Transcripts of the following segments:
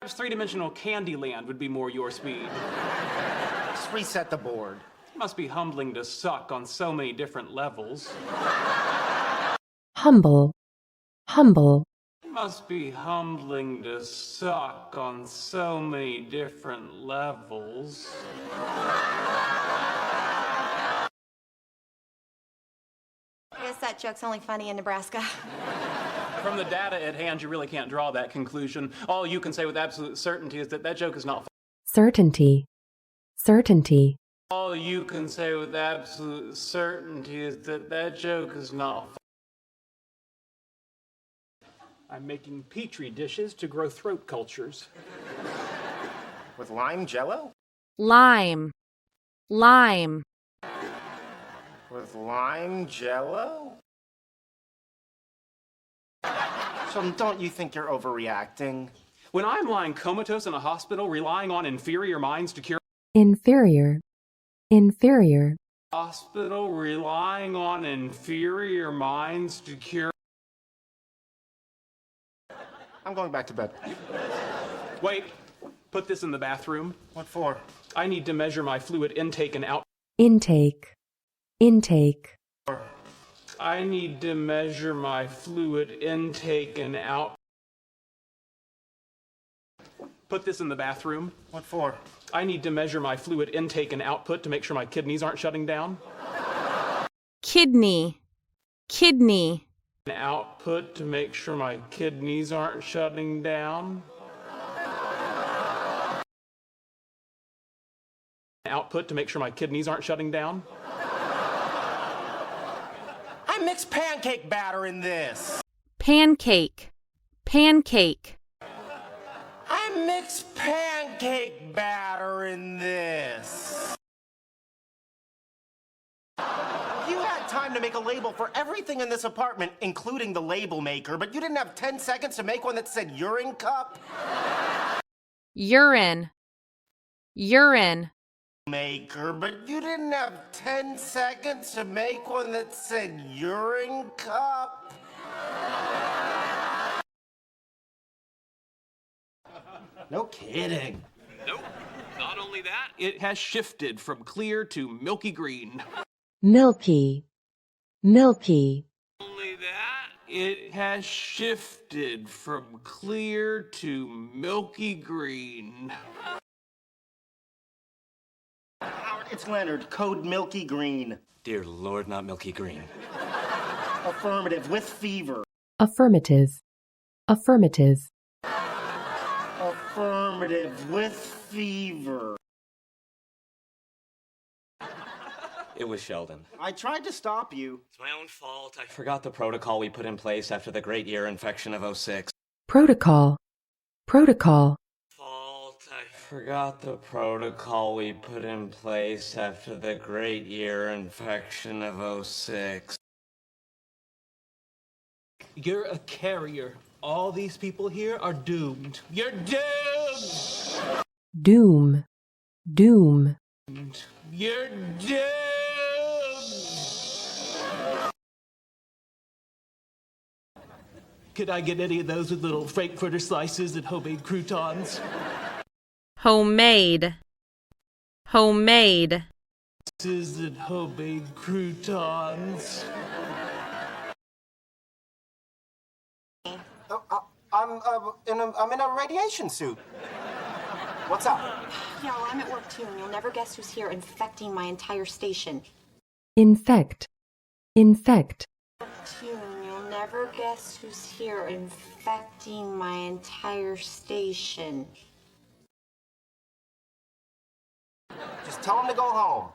Three-dimensional Candyland would be more your speed. Just reset the board. It must be humbling to suck on so many different levels. Humble, humble. It must be humbling to suck on so many different levels. I guess that joke's only funny in Nebraska. From the data at hand, you really can't draw that conclusion. All you can say with absolute certainty is that that joke is not. Certainty, certainty. All you can say with absolute certainty is that that joke is not. I'm making petri dishes to grow throat cultures. With lime jello? Lime, lime. With lime jello? Sheldon, don't you think you're overreacting? When I'm lying comatose in a hospital, relying on inferior minds to cure. Inferior, inferior. Hospital, relying on inferior minds to cure. I'm going back to bed. Wait, put this in the bathroom. What for? I need to measure my fluid intake and out. Intake, intake. I need to measure my fluid intake and out. Put this in the bathroom. What for? I need to measure my fluid intake and output to make sure my kidneys aren't shutting down. Kidney, kidney. And output to make sure my kidneys aren't shutting down. Output to make sure my kidneys aren't shutting down. I mixed pancake batter in this. Pancake, pancake. I mixed pancake batter in this. You had time to make a label for everything in this apartment, including the label maker, but you didn't have 10 seconds to make one that said urine cup? Urine, urine. Maker, but you didn't have 10 seconds to make one that said urine cup? No kidding. Nope. Not only that, it has shifted from clear to milky green. Milky, milky. Only that, it has shifted from clear to milky green. Howard, it's Leonard. Code Milky Green. Dear Lord, not Milky Green. Affirmative, with fever. Affirmative, affirmative. Affirmative, with fever. It was Sheldon. I tried to stop you. It's my own fault. I forgot the protocol we put in place after the great ear infection of '06. Protocol, protocol. I forgot the protocol we put in place after the great ear infection of '06. You're a carrier. All these people here are doomed. You're doomed! Doom, doom. You're doomed! Could I get any of those with little Frankfurter slices and homemade croutons? Homemade, homemade. Slices and homemade croutons. I'm in a radiation suit. What's up? Yo, I'm at work too, and you'll never guess who's here infecting my entire station. Infect, infect. Too, and you'll never guess who's here infecting my entire station. Just tell him to go home.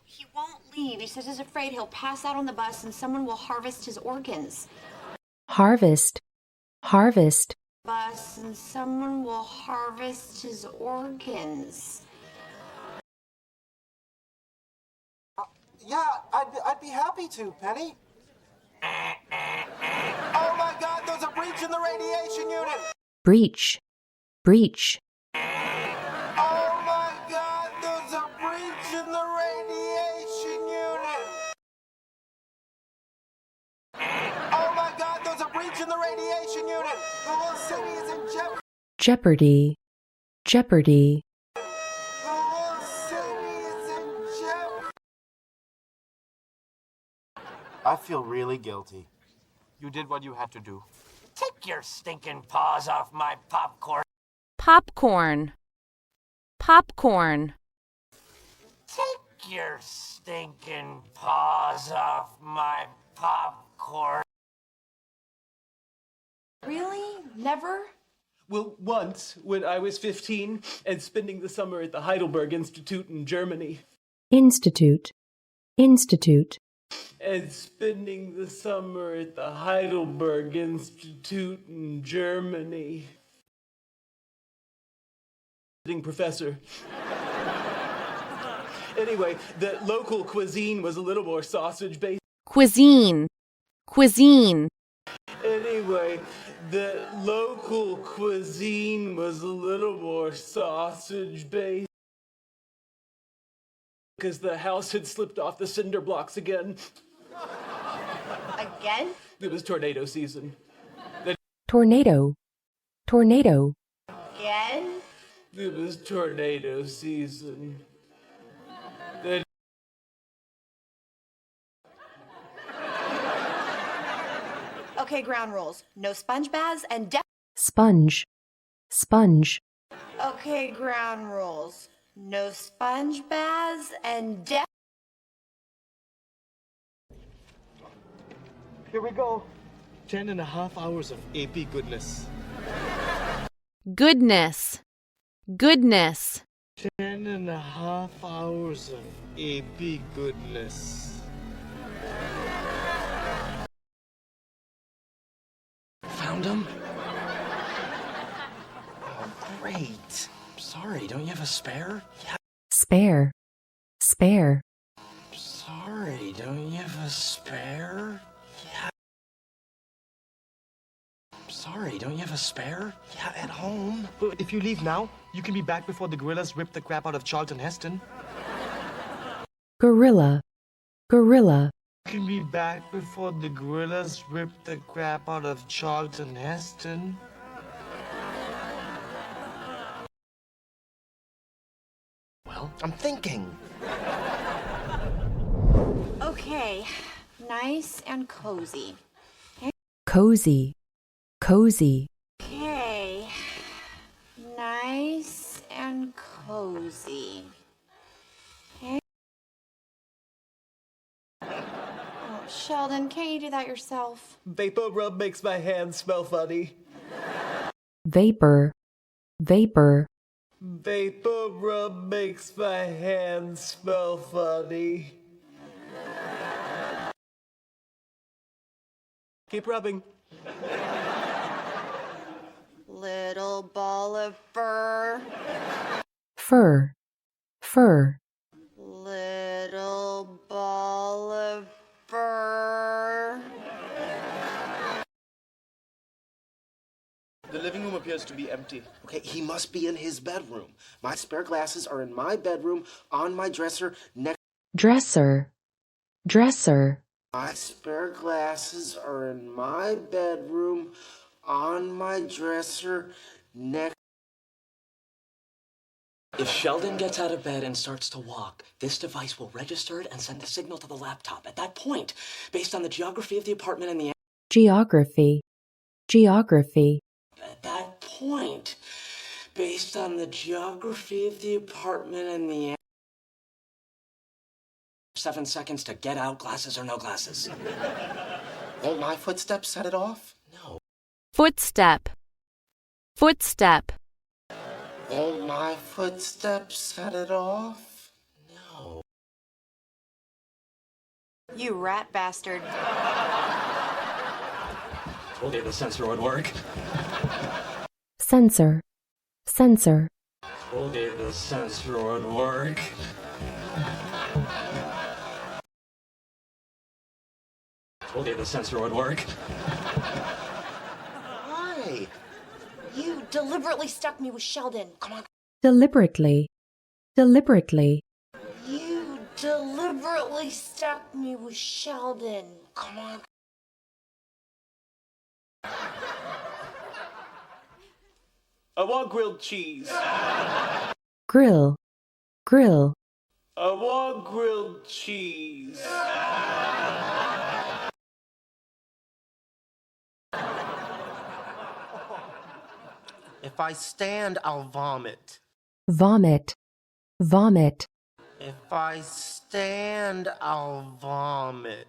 He won't leave. He says he's afraid he'll pass out on the bus and someone will harvest his organs. Harvest, harvest. Bus and someone will harvest his organs. Yeah, I'd be happy to, Penny. Oh my God, there's a breach in the radiation unit. Breach, breach. Oh my God, there's a breach in the radiation unit. Oh my God, there's a breach in the radiation unit. The whole city is in jeopardy. Jeopardy, Jeopardy! I feel really guilty. You did what you had to do. Take your stinking paws off my popcorn. Popcorn. Popcorn. Take your stinking paws off my popcorn. Really? Never? Well, once, when I was 15 and spending the summer at the Heidelberg Institute in Germany. Institute. Institute. And spending the summer at the Heidelberg Institute in Germany. Professor. Anyway, the local cuisine was a little more sausage-based. Cuisine. Cuisine. Anyway, the local cuisine was a little more sausage-based. Because the house had slipped off the cinder blocks again. Again? It was tornado season. Tornado. Tornado. Again? It was tornado season. Okay, ground rules. No sponge baths and Sponge. Sponge. Okay, ground rules. No sponge baths and Here we go. 10.5 hours of AP goodness. Goodness. Goodness. 10.5 hours of AP goodness. Found him? Oh, great. Sorry, don't you have a spare? Yeah. Spare. Spare. Sorry, don't you have a spare? Yeah. Sorry, don't you have a spare? Yeah, at home. But if you leave now, you can be back before the gorillas rip the crap out of Charlton Heston. Gorilla. Gorilla. You can be back before the gorillas rip the crap out of Charlton Heston. Well, I'm thinking. Okay, nice and cozy. Cozy. Cozy. Okay, nice and cozy. Okay. Oh, Sheldon, can't you do that yourself? Vapor rub makes my hands smell funny. Vapor. Vapor. Vapor rub makes my hands smell funny. Keep rubbing. Little ball of fur. Fur. Fur. Little ball of fur. The living room appears to be empty. Okay, he must be in his bedroom. My spare glasses are in my bedroom, on my dresser, next. Dresser. Dresser. My spare glasses are in my bedroom, on my dresser, next. If Sheldon gets out of bed and starts to walk, this device will register it and send a signal to the laptop. At that point, based on the geography of the apartment and the... Geography. Geography. At that point, based on the geography of the apartment and the... 7 seconds to get out, glasses or no glasses. Won't my footsteps set it off? No. Footstep. Footstep. Won't my footsteps set it off? No. You rat bastard. Told you the sensor would work. Sensor. Sensor. Told you the sensor would work. Told you the sensor would work. Why? You deliberately stuck me with Sheldon. Come on. Deliberately. Deliberately. You deliberately stuck me with Sheldon. Come on. I want grilled cheese. grill, grill, I want grilled cheese. If I stand, I'll vomit. vomit, vomit, If I stand, I'll vomit.